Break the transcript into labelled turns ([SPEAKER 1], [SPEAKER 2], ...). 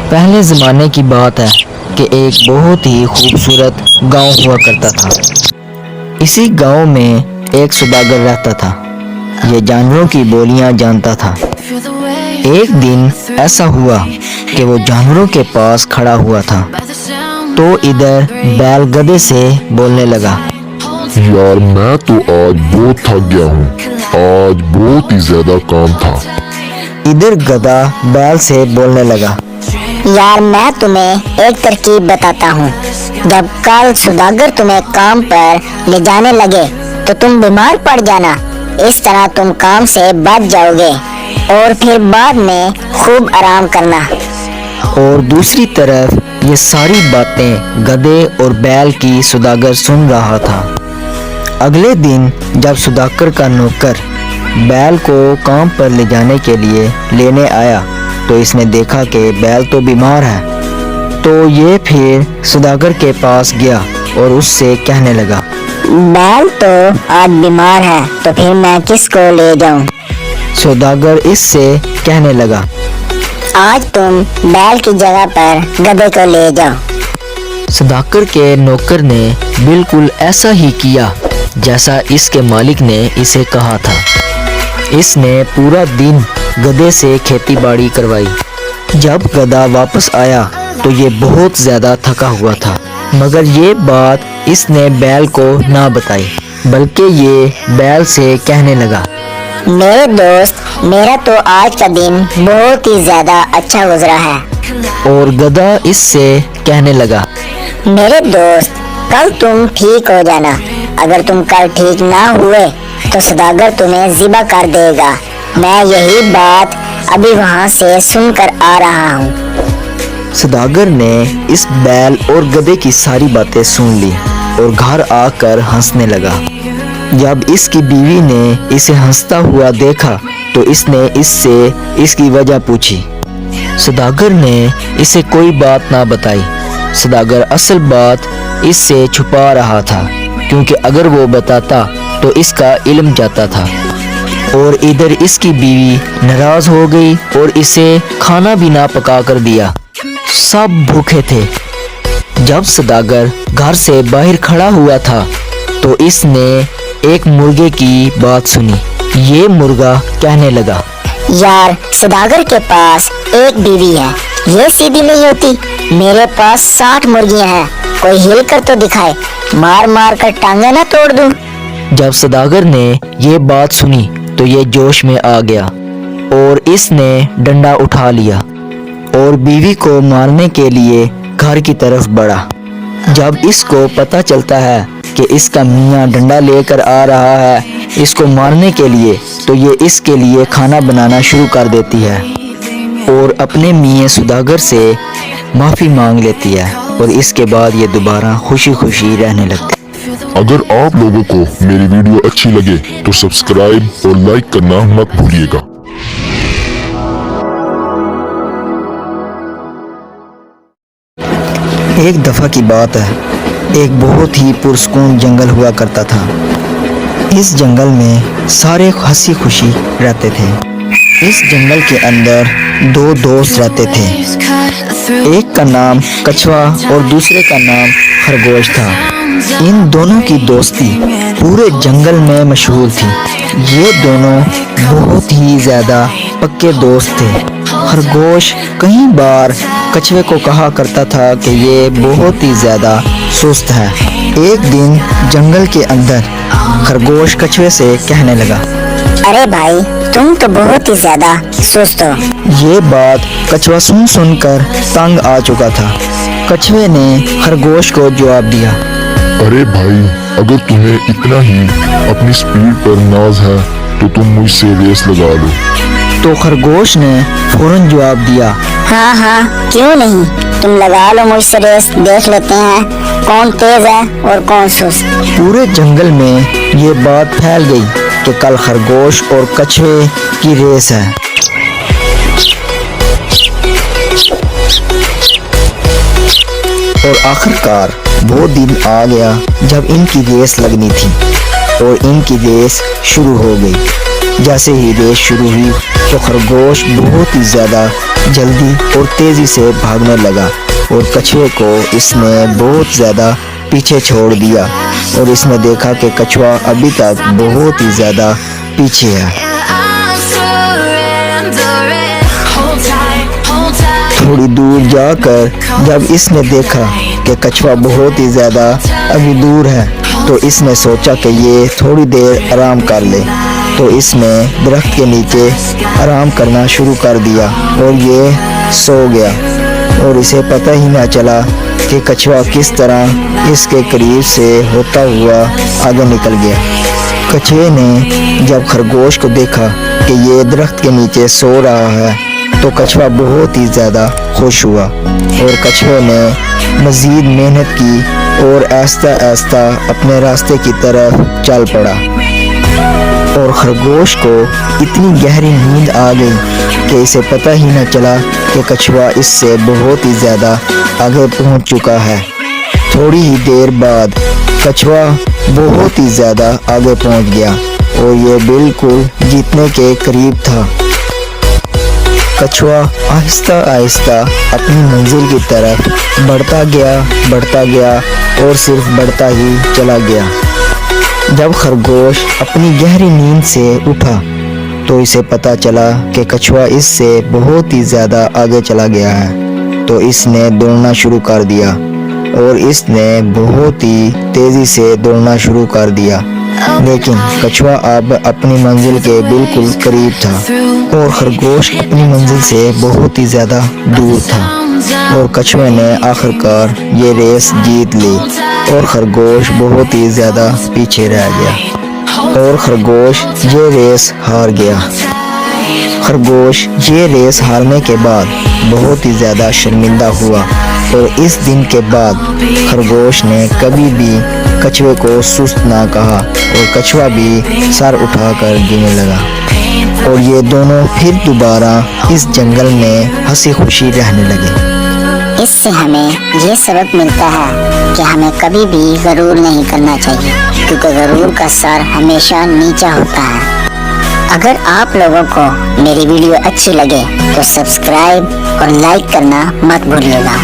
[SPEAKER 1] پہلے زمانے کی بات ہے کہ ایک بہت ہی خوبصورت گاؤں ہوا کرتا تھا۔ اسی گاؤں میں ایک سوداگر رہتا تھا۔ یہ جانوروں کی بولیاں جانتا تھا۔ ایک دن ایسا ہوا کہ وہ جانوروں کے پاس کھڑا ہوا تھا تو ادھر بیل گدھے سے بولنے لگا،
[SPEAKER 2] یار میں تو آج بہت تھک گیا ہوں، آج بہت ہی زیادہ کام تھا۔
[SPEAKER 1] ادھر گدھا بیل سے بولنے لگا،
[SPEAKER 3] یار میں تمہیں ایک ترکیب بتاتا ہوں، جب کل سوداگر تمہیں کام پر لے جانے لگے تو تم بیمار پڑ جانا، اس طرح تم کام سے بچ جاؤ گے اور پھر بعد میں خوب آرام کرنا۔
[SPEAKER 1] اور دوسری طرف یہ ساری باتیں گدھے اور بیل کی سوداگر سن رہا تھا۔ اگلے دن جب سوداگر کا نوکر بیل کو کام پر لے جانے کے لیے لینے آیا تو اس نے دیکھا کہ بیل تو بیمار ہے، تو یہ پھر سوداگر کے پاس گیا اور اس سے کہنے لگا،
[SPEAKER 3] بیل تو آج بیمار ہے تو پھر میں کس کو لے جاؤں؟
[SPEAKER 1] سوداگر اس سے کہنے لگا،
[SPEAKER 3] آج تم بیل کی جگہ پر گدھے کو لے جاؤ۔
[SPEAKER 1] سوداگر کے نوکر نے بالکل ایسا ہی کیا جیسا اس کے مالک نے اسے کہا تھا۔ اس نے پورا دن گدھے سے کھیتی باڑی کروائی۔ جب گدھا واپس آیا تو یہ بہت زیادہ تھکا ہوا تھا، مگر یہ بات اس نے بیل کو نہ بتائی، بلکہ یہ بیل سے کہنے لگا،
[SPEAKER 3] میرے دوست، میرا تو آج کا دن بہت ہی زیادہ اچھا گزرا ہے۔
[SPEAKER 1] اور گدھا اس سے کہنے لگا،
[SPEAKER 3] میرے دوست، کل تم ٹھیک ہو جانا، اگر تم کل ٹھیک نہ ہوئے تو سوداگر تمہیں ذبح کر دے گا۔ میں یہی بات ابھی وہاں سے سن کر آ رہا ہوں۔
[SPEAKER 1] سوداگر نے اس بیل اور گدھے کی ساری باتیں سن لی اور گھر آ کر ہنسنے لگا۔ جب اس کی بیوی نے اسے ہنستا ہوا دیکھا تو اس نے اس سے اس کی وجہ پوچھی۔ سوداگر نے اسے کوئی بات نہ بتائی۔ سوداگر اصل بات اس سے چھپا رہا تھا، کیونکہ اگر وہ بتاتا تو اس کا علم جاتا تھا۔ اور ادھر اس کی بیوی ناراض ہو گئی اور اسے کھانا بھی نہ پکا کر دیا۔ سب بھوکے تھے۔ جب سوداگر گھر سے باہر کھڑا ہوا تھا تو اس نے ایک مرغے کی بات سنی۔ یہ مرغا کہنے لگا،
[SPEAKER 3] یار سوداگر کے پاس ایک بیوی ہے، یہ سیدھی نہیں ہوتی۔ میرے پاس 60 مرغیاں ہیں، کوئی ہل کر تو دکھائے، مار مار کر ٹانگیں نہ توڑ دوں۔
[SPEAKER 1] جب سوداگر نے یہ بات سنی تو یہ جوش میں آ گیا اور اس نے ڈنڈا اٹھا لیا اور بیوی کو مارنے کے لیے گھر کی طرف بڑھا۔ جب اس کو پتہ چلتا ہے کہ اس کا میاں ڈنڈا لے کر آ رہا ہے اس کو مارنے کے لیے، تو یہ اس کے لیے کھانا بنانا شروع کر دیتی ہے اور اپنے میاں سوداگر سے معافی مانگ لیتی ہے، اور اس کے بعد یہ دوبارہ خوشی خوشی رہنے لگتی۔
[SPEAKER 2] اگر آپ لوگوں کو میری ویڈیو اچھی لگے تو سبسکرائب اور لائک کرنا مت بھولیے گا۔
[SPEAKER 1] ایک دفعہ کی بات ہے، ایک بہت ہی پرسکون جنگل ہوا کرتا تھا۔ اس جنگل میں سارے ہنسی خوشی رہتے تھے۔ اس جنگل کے اندر 2 دوست رہتے تھے، ایک کا نام کچھوا اور دوسرے کا نام خرگوش تھا۔ ان دونوں کی دوستی پورے جنگل میں مشہور تھی۔ یہ دونوں بہت ہی زیادہ پکے دوست تھے۔ خرگوش کئی بار کچھوے کو کہا کرتا تھا کہ یہ بہت ہی زیادہ سست ہے۔ ایک دن جنگل کے اندر خرگوش کچھوے سے کہنے لگا،
[SPEAKER 3] ارے بھائی، تم تو بہت ہی زیادہ سست ہو۔
[SPEAKER 1] یہ بات کچھوا سن کر تنگ آ چکا تھا۔ کچھوے نے خرگوش کو جواب دیا،
[SPEAKER 2] ارے بھائی، اگر تمہیں اتنا ہی اپنی سپیڈ پر ناز ہے تو تم مجھ سے ریس لگا لو۔
[SPEAKER 1] تو خرگوش نے فوراً جواب دیا،
[SPEAKER 3] ہاں کیوں نہیں، تم لگا لو مجھ سے ریس، دیکھ لیتے ہیں کون تیز ہے اور کون سست۔
[SPEAKER 1] پورے جنگل میں یہ بات پھیل گئی کہ کل خرگوش اور کچھوے کی ریس ہے۔ اور آخرکار وہ دن آ گیا جب ان کی ریس لگنی تھی اور ان کی ریس شروع ہو گئی۔ جیسے ہی ریس شروع ہوئی تو خرگوش بہت ہی زیادہ جلدی اور تیزی سے بھاگنے لگا اور کچھوے کو اس نے بہت زیادہ پیچھے چھوڑ دیا اور اس نے دیکھا کہ کچھوا ابھی تک بہت ہی زیادہ پیچھے ہے۔ تھوڑی دور جا کر جب اس نے دیکھا کہ کچھوا بہت ہی زیادہ ابھی دور ہے تو اس نے سوچا کہ یہ تھوڑی دیر آرام کر لے، تو اس نے درخت کے نیچے آرام کرنا شروع کر دیا اور یہ سو گیا اور اسے پتہ ہی نہ چلا کہ کچھوا کس طرح اس کے قریب سے ہوتا ہوا آگے نکل گیا۔ کچھوے نے جب خرگوش کو دیکھا کہ یہ درخت کے نیچے سو رہا ہے تو کچھوا بہت ہی زیادہ خوش ہوا اور کچھوے نے مزید محنت کی اور آہستہ آہستہ اپنے راستے کی طرف چل پڑا اور خرگوش کو اتنی گہری نیند آ گئی کہ اسے پتہ ہی نہ چلا کہ کچھوا اس سے بہت ہی زیادہ آگے پہنچ چکا ہے۔ تھوڑی ہی دیر بعد کچھوا بہت ہی زیادہ آگے پہنچ گیا اور یہ بالکل جیتنے کے قریب تھا۔ کچھوا آہستہ آہستہ اپنی منزل کی طرف بڑھتا گیا اور صرف بڑھتا ہی چلا گیا۔ جب خرگوش اپنی گہری نیند سے اٹھا تو اسے پتہ چلا کہ کچھوا اس سے بہت ہی زیادہ آگے چلا گیا ہے، تو اس نے دوڑنا شروع کر دیا اور اس نے بہت ہی تیزی سے دوڑنا شروع کر دیا، لیکن کچھوا اب اپنی منزل کے بالکل قریب تھا اور خرگوش اپنی منزل سے بہت ہی زیادہ دور تھا اور کچھوے نے آخرکار یہ ریس جیت لی اور خرگوش بہت ہی زیادہ پیچھے رہ گیا اور خرگوش یہ ریس ہار گیا۔ خرگوش یہ ریس ہارنے کے بعد بہت ہی زیادہ شرمندہ ہوا اور اس دن کے بعد خرگوش نے کبھی بھی کچھوے کو سست نہ کہا اور کچھوا بھی سر اٹھا کر جینے لگا اور یہ دونوں پھر دوبارہ اس جنگل میں ہنسی خوشی رہنے لگے۔
[SPEAKER 3] اس سے ہمیں یہ سبق ملتا ہے کہ ہمیں کبھی بھی غرور نہیں کرنا چاہیے، کیونکہ غرور کا سر ہمیشہ نیچا ہوتا ہے۔ اگر آپ لوگوں کو میری ویڈیو اچھی لگے تو سبسکرائب اور لائک کرنا مت بھولیے گا۔